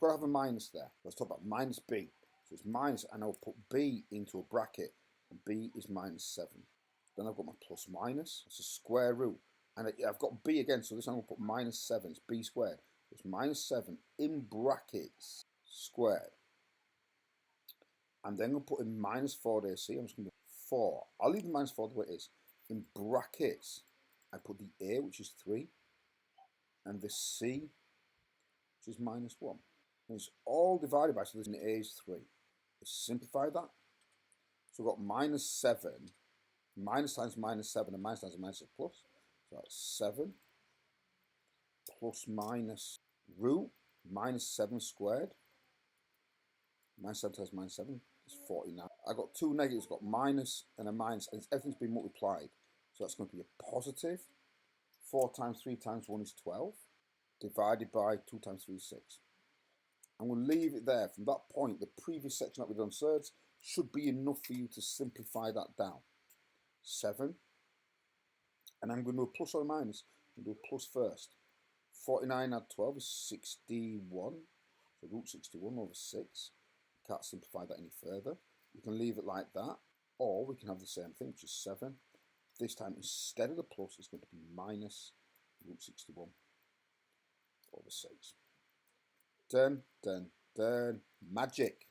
got to have a minus there. Let's talk about minus b. So it's minus, and I'll put b into a bracket, and b is minus 7. Then I've got my plus minus, it's a square root. And I've got b again, so this I'm going to put minus 7, it's b squared. It's minus 7 in brackets squared. And then I'm going to put in minus 4 there, see, I'm just going to do 4. I'll leave the minus 4 the way it is. In brackets, I put the a, which is 3, and the c, which is minus 1. And it's all divided by, so this a is 3. Let's simplify that. So we've got minus 7, minus times minus 7, and minus times minus is plus. So that's 7 plus minus root minus 7 squared. Minus 7 times minus 7 is 49. I've got two negatives, I've got minus and a minus, and everything's been multiplied. So that's going to be a positive. 4 times 3 times 1 is 12, divided by 2 times 3 is 6. I'm going to leave it there. From that point, the previous section that we've done thirds should be enough for you to simplify that down. 7. And I'm going to do a plus or a minus. I'm going to do a plus first. 49 add 12 is 61. So root 61 over 6. Can't simplify that any further. You can leave it like that. Or we can have the same thing, which is 7. This time, instead of the plus, it's going to be minus root 61 over 6. Done, done, done. Magic.